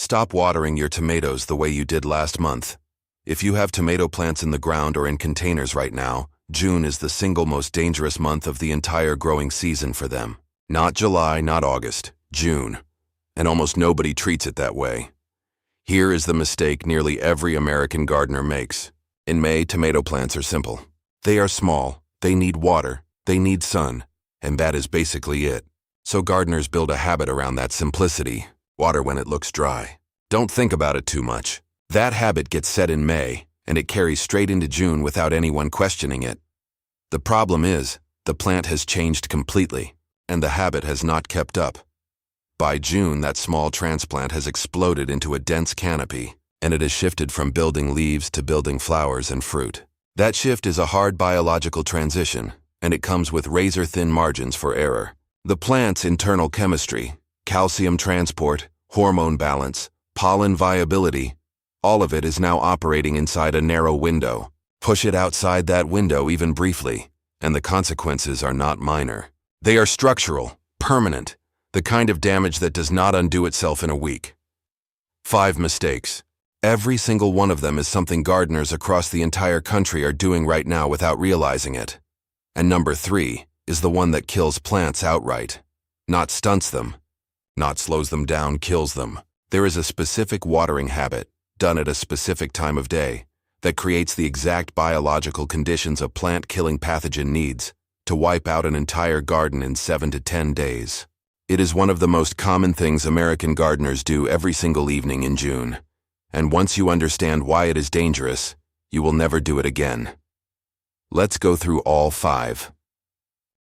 Stop watering your tomatoes the way you did last month. If you have tomato plants in the ground or in containers right now, June is the single most dangerous month of the entire growing season for them. Not July, not August, June. And almost nobody treats it that way. Here is the mistake nearly every American gardener makes. In May, tomato plants are simple. They are small, they need water, they need sun, and that is basically it. So gardeners build a habit around that simplicity. Water when it looks dry. Don't think about it too much. That habit gets set in May, and it carries straight into June without anyone questioning it. The problem is, the plant has changed completely, and the habit has not kept up. By June, that small transplant has exploded into a dense canopy, and it has shifted from building leaves to building flowers and fruit. That shift is a hard biological transition, and it comes with razor-thin margins for error. The plant's internal chemistry, calcium transport, hormone balance, pollen viability, all of it is now operating inside a narrow window. Push it outside that window even briefly, and the consequences are not minor. They are structural, permanent, the kind of damage that does not undo itself in a week. 5 mistakes. Every single one of them is something gardeners across the entire country are doing right now without realizing it. And number 3 is the one that kills plants outright. Not stunts them, not slows them down, kills them. There is a specific watering habit, done at a specific time of day, that creates the exact biological conditions a plant-killing pathogen needs to wipe out an entire garden in 7 to 10 days. It is one of the most common things American gardeners do every single evening in June. And once you understand why it is dangerous, you will never do it again. Let's go through all 5.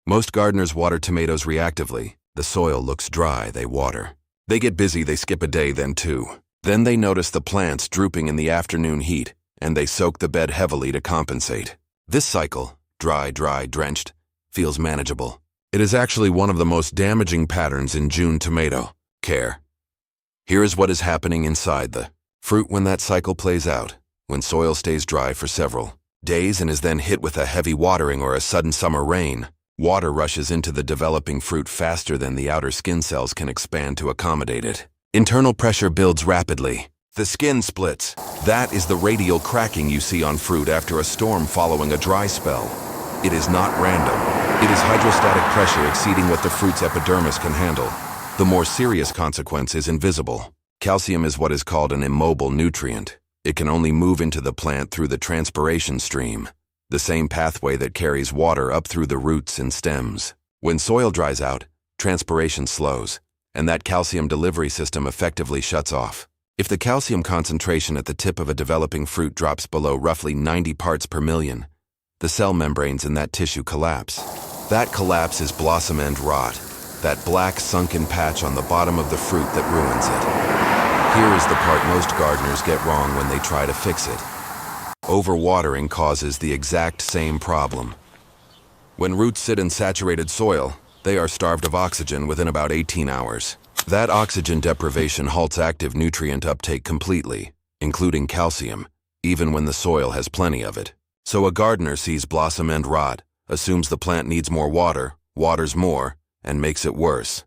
Most gardeners water tomatoes reactively. The soil looks dry, they water. They get busy, they skip a day, then 2. Then they notice the plants drooping in the afternoon heat, and they soak the bed heavily to compensate. This cycle, dry, drenched, feels manageable. It is actually one of the most damaging patterns in June tomato care. Here is what is happening inside the fruit when that cycle plays out, when soil stays dry for several days and is then hit with a heavy watering or a sudden summer rain. Water rushes into the developing fruit faster than the outer skin cells can expand to accommodate it. Internal pressure builds rapidly. The skin splits. That is the radial cracking you see on fruit after a storm following a dry spell. It is not random. It is hydrostatic pressure exceeding what the fruit's epidermis can handle. The more serious consequence is invisible. Calcium is what is called an immobile nutrient. It can only move into the plant through the transpiration stream, the same pathway that carries water up through the roots and stems. When soil dries out, transpiration slows, and that calcium delivery system effectively shuts off. If the calcium concentration at the tip of a developing fruit drops below roughly 90 parts per million, the cell membranes in that tissue collapse. That collapse is blossom end rot, that black sunken patch on the bottom of the fruit that ruins it. Here is the part most gardeners get wrong when they try to fix it. Overwatering causes the exact same problem. When roots sit in saturated soil, they are starved of oxygen within about 18 hours. That oxygen deprivation halts active nutrient uptake completely, including calcium, even when the soil has plenty of it. So a gardener sees blossom end rot, assumes the plant needs more water, waters more, and makes it worse.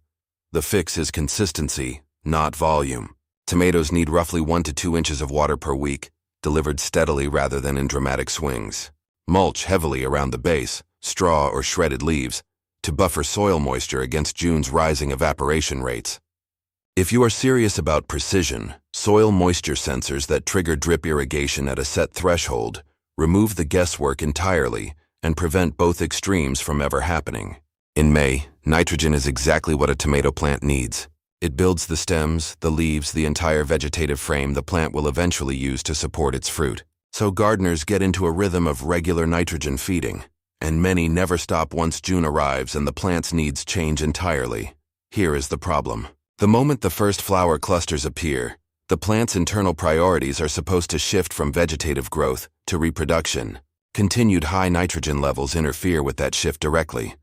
The fix is consistency, not volume. Tomatoes need roughly 1 to 2 inches of water per week, delivered steadily rather than in dramatic swings. Mulch heavily around the base, straw or shredded leaves, to buffer soil moisture against June's rising evaporation rates. If you are serious about precision, soil moisture sensors that trigger drip irrigation at a set threshold remove the guesswork entirely and prevent both extremes from ever happening. In May, nitrogen is exactly what a tomato plant needs. It builds the stems, the leaves, the entire vegetative frame the plant will eventually use to support its fruit. So gardeners get into a rhythm of regular nitrogen feeding, and many never stop once June arrives and the plant's needs change entirely. Here is the problem. The moment the first flower clusters appear, the plant's internal priorities are supposed to shift from vegetative growth to reproduction. Continued high nitrogen levels interfere with that shift directly.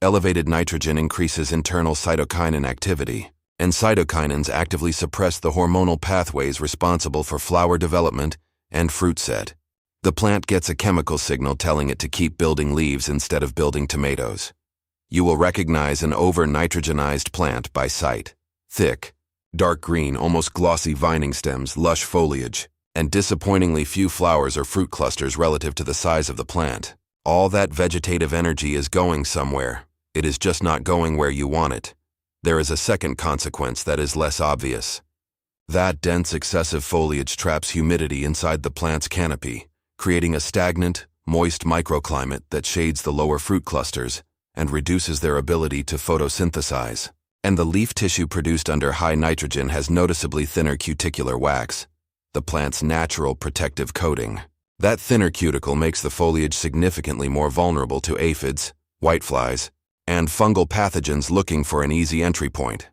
Elevated nitrogen increases internal cytokinin activity, and cytokinins actively suppress the hormonal pathways responsible for flower development and fruit set. The plant gets a chemical signal telling it to keep building leaves instead of building tomatoes. You will recognize an over-nitrogenized plant by sight. Thick, Dark green, almost glossy vining stems, lush foliage, and disappointingly few flowers or fruit clusters relative to the size of the plant. All that vegetative energy is going somewhere. It is just not going where you want it. There is a second consequence that is less obvious. That dense, excessive foliage traps humidity inside the plant's canopy, creating a stagnant, moist microclimate that shades the lower fruit clusters and reduces their ability to photosynthesize. And the leaf tissue produced under high nitrogen has noticeably thinner cuticular wax, the plant's natural protective coating. That thinner cuticle makes the foliage significantly more vulnerable to aphids, whiteflies, and fungal pathogens looking for an easy entry point.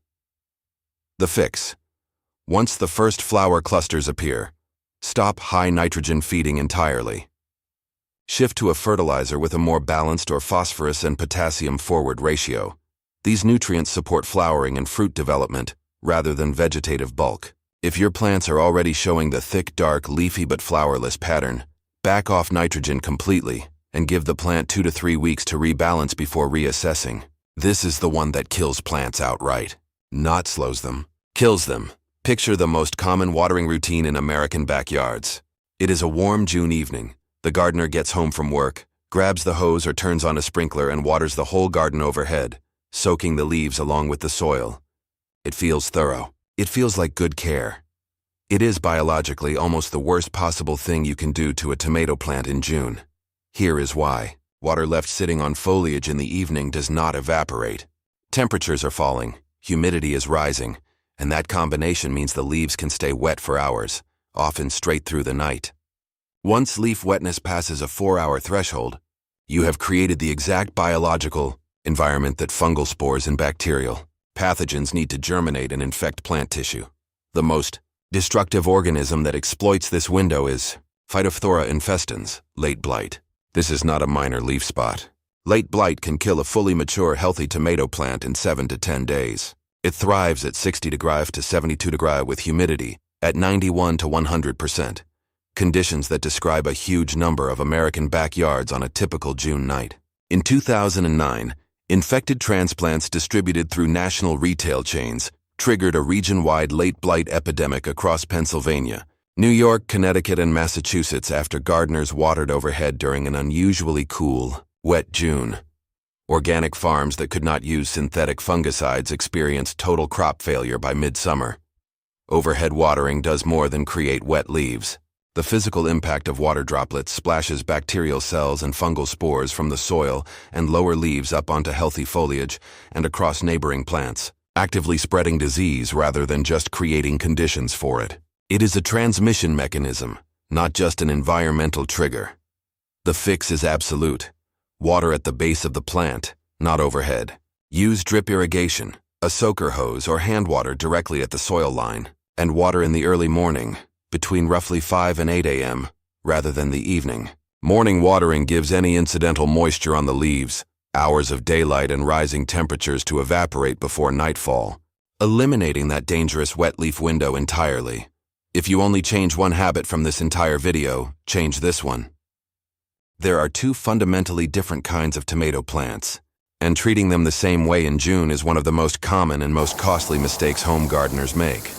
The fix. Once the first flower clusters appear, stop high nitrogen feeding entirely. Shift to a fertilizer with a more balanced or phosphorus and potassium forward ratio. These nutrients support flowering and fruit development rather than vegetative bulk. If your plants are already showing the thick, dark, leafy but flowerless pattern, back off nitrogen completely and give the plant 2 to 3 weeks to rebalance before reassessing. This is the one that kills plants outright, not slows them, kills them. Picture the most common watering routine in American backyards. It is a warm June evening. The gardener gets home from work, grabs the hose or turns on a sprinkler and waters the whole garden overhead, soaking the leaves along with the soil. It feels thorough. It feels like good care. It is biologically almost the worst possible thing you can do to a tomato plant in June. Here is why. Water left sitting on foliage in the evening does not evaporate. Temperatures are falling, humidity is rising, and that combination means the leaves can stay wet for hours, often straight through the night. Once leaf wetness passes a 4-hour threshold, you have created the exact biological environment that fungal spores and bacterial pathogens need to germinate and infect plant tissue. The most destructive organism that exploits this window is Phytophthora infestans, late blight. This is not a minor leaf spot. Late blight can kill a fully mature, healthy tomato plant in 7 to 10 days. It thrives at 60 degrees to 72 degrees with humidity at 91 to 100%. Conditions that describe a huge number of American backyards on a typical June night. In 2009, infected transplants distributed through national retail chains triggered a region-wide late blight epidemic across Pennsylvania, New York, Connecticut, and Massachusetts after gardeners watered overhead during an unusually cool, wet June. Organic farms that could not use synthetic fungicides experienced total crop failure by midsummer. Overhead watering does more than create wet leaves. The physical impact of water droplets splashes bacterial cells and fungal spores from the soil and lower leaves up onto healthy foliage and across neighboring plants, actively spreading disease rather than just creating conditions for it. It is a transmission mechanism, not just an environmental trigger. The fix is absolute. Water at the base of the plant, not overhead. Use drip irrigation, a soaker hose or hand water directly at the soil line, and water in the early morning, between roughly 5 and 8 a.m., rather than the evening. Morning watering gives any incidental moisture on the leaves, hours of daylight and rising temperatures to evaporate before nightfall, eliminating that dangerous wet leaf window entirely. If you only change one habit from this entire video, change this one. There are 2 fundamentally different kinds of tomato plants, and treating them the same way in June is one of the most common and most costly mistakes home gardeners make.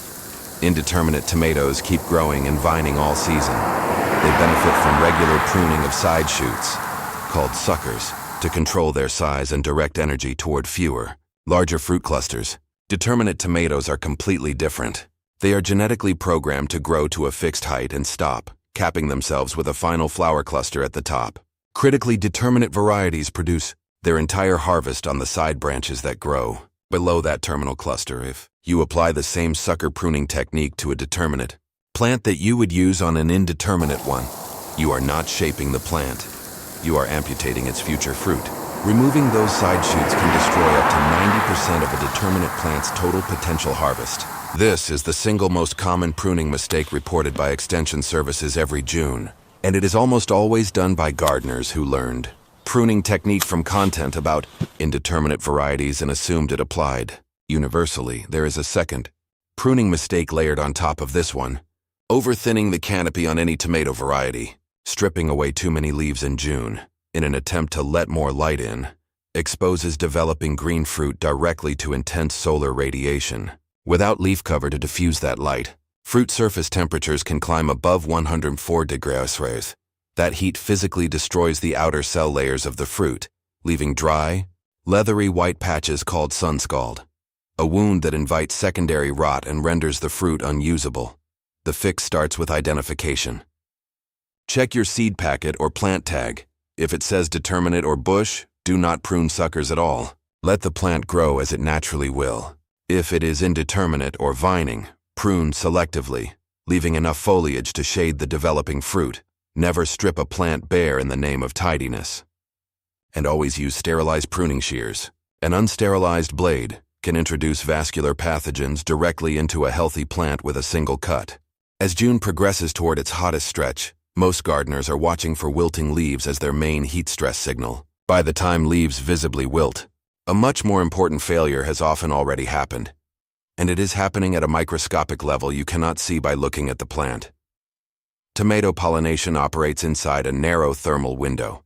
Indeterminate tomatoes keep growing and vining all season. They benefit from regular pruning of side shoots, called suckers, to control their size and direct energy toward fewer, larger fruit clusters. Determinate tomatoes are completely different. They are genetically programmed to grow to a fixed height and stop, capping themselves with a final flower cluster at the top. Critically determinate varieties produce their entire harvest on the side branches that grow below that terminal cluster. If you apply the same sucker pruning technique to a determinate plant that you would use on an indeterminate one, you are not shaping the plant. You are amputating its future fruit. Removing those side shoots can destroy up to 90% of a determinate plant's total potential harvest. This is the single most common pruning mistake reported by Extension Services every June, and it is almost always done by gardeners who learned pruning technique from content about indeterminate varieties and assumed it applied universally. There is a second pruning mistake layered on top of this one: over-thinning the canopy on any tomato variety. Stripping away too many leaves in June, in an attempt to let more light in, exposes developing green fruit directly to intense solar radiation. Without leaf cover to diffuse that light, fruit surface temperatures can climb above 104 degrees Celsius. That heat physically destroys the outer cell layers of the fruit, leaving dry, leathery white patches called sun scald, a wound that invites secondary rot and renders the fruit unusable. The fix starts with identification. Check your seed packet or plant tag. If it says determinate or bush, do not prune suckers at all. Let the plant grow as it naturally will. If it is indeterminate or vining, prune selectively, leaving enough foliage to shade the developing fruit. Never strip a plant bare in the name of tidiness. And always use sterilized pruning shears. An unsterilized blade can introduce vascular pathogens directly into a healthy plant with a single cut. As June progresses toward its hottest stretch, most gardeners are watching for wilting leaves as their main heat stress signal. By the time leaves visibly wilt, a much more important failure has often already happened. And it is happening at a microscopic level you cannot see by looking at the plant. Tomato pollination operates inside a narrow thermal window.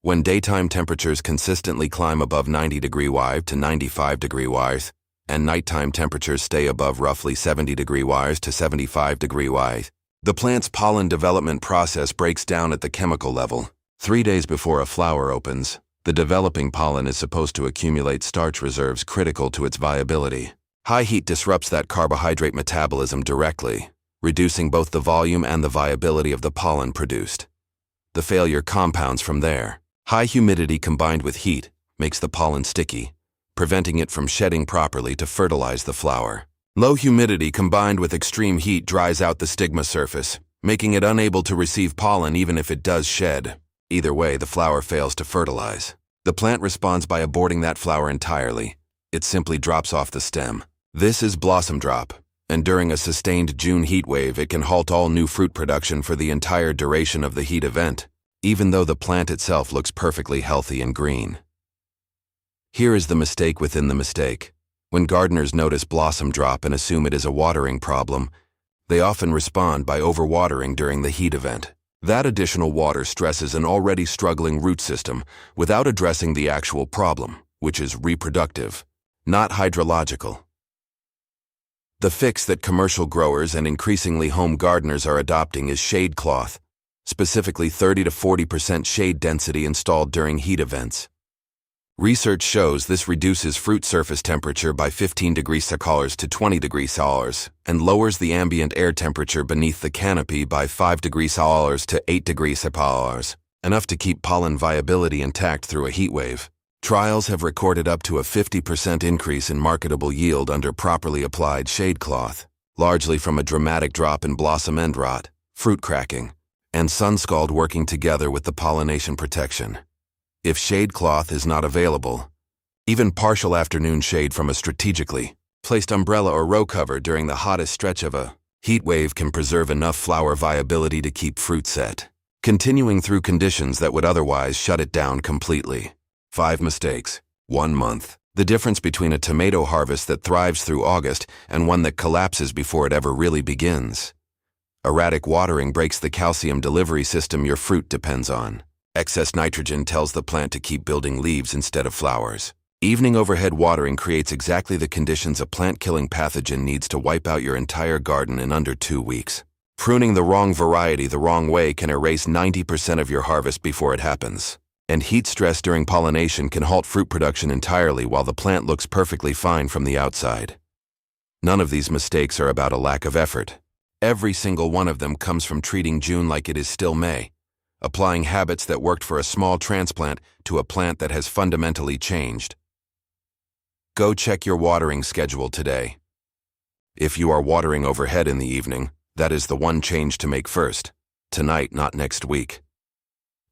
When daytime temperatures consistently climb above 90 degrees Celsius to 95 degrees Celsius, and nighttime temperatures stay above roughly 70 degrees Celsius to 75 degrees Celsius, the plant's pollen development process breaks down at the chemical level. 3 days before a flower opens, the developing pollen is supposed to accumulate starch reserves critical to its viability. High heat disrupts that carbohydrate metabolism directly, reducing both the volume and the viability of the pollen produced. The failure compounds from there. High humidity combined with heat makes the pollen sticky, preventing it from shedding properly to fertilize the flower. Low humidity combined with extreme heat dries out the stigma surface, making it unable to receive pollen even if it does shed. Either way, the flower fails to fertilize. The plant responds by aborting that flower entirely. It simply drops off the stem. This is blossom drop, and during a sustained June heat wave, it can halt all new fruit production for the entire duration of the heat event, even though the plant itself looks perfectly healthy and green. Here is the mistake within the mistake. When gardeners notice blossom drop and assume it is a watering problem, they often respond by overwatering during the heat event. That additional water stresses an already struggling root system without addressing the actual problem, which is reproductive, not hydrological. The fix that commercial growers and increasingly home gardeners are adopting is shade cloth, specifically 30 to 40% shade density installed during heat events. Research shows this reduces fruit surface temperature by 15 degrees Celsius to 20 degrees Celsius and lowers the ambient air temperature beneath the canopy by 5 degrees Celsius to 8 degrees Celsius, enough to keep pollen viability intact through a heat wave. Trials have recorded up to a 50% increase in marketable yield under properly applied shade cloth, largely from a dramatic drop in blossom end rot, fruit cracking, and sun scald working together with the pollination protection. If shade cloth is not available, even partial afternoon shade from a strategically placed umbrella or row cover during the hottest stretch of a heat wave can preserve enough flower viability to keep fruit set, continuing through conditions that would otherwise shut it down completely. 5 mistakes. 1 month. The difference between a tomato harvest that thrives through August and one that collapses before it ever really begins. Erratic watering breaks the calcium delivery system your fruit depends on. Excess nitrogen tells the plant to keep building leaves instead of flowers. Evening overhead watering creates exactly the conditions a plant-killing pathogen needs to wipe out your entire garden in under 2 weeks. Pruning the wrong variety the wrong way can erase 90% of your harvest before it happens. And heat stress during pollination can halt fruit production entirely while the plant looks perfectly fine from the outside. None of these mistakes are about a lack of effort. Every single one of them comes from treating June like it is still May, applying habits that worked for a small transplant to a plant that has fundamentally changed. Go check your watering schedule today. If you are watering overhead in the evening, that is the one change to make first. Tonight, not next week.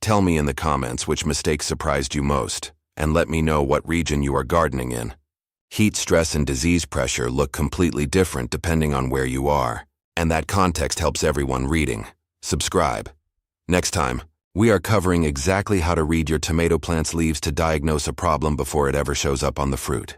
Tell me in the comments which mistake surprised you most, and let me know what region you are gardening in. Heat stress and disease pressure look completely different depending on where you are, and that context helps everyone reading. Subscribe. Next time, we are covering exactly how to read your tomato plant's leaves to diagnose a problem before it ever shows up on the fruit.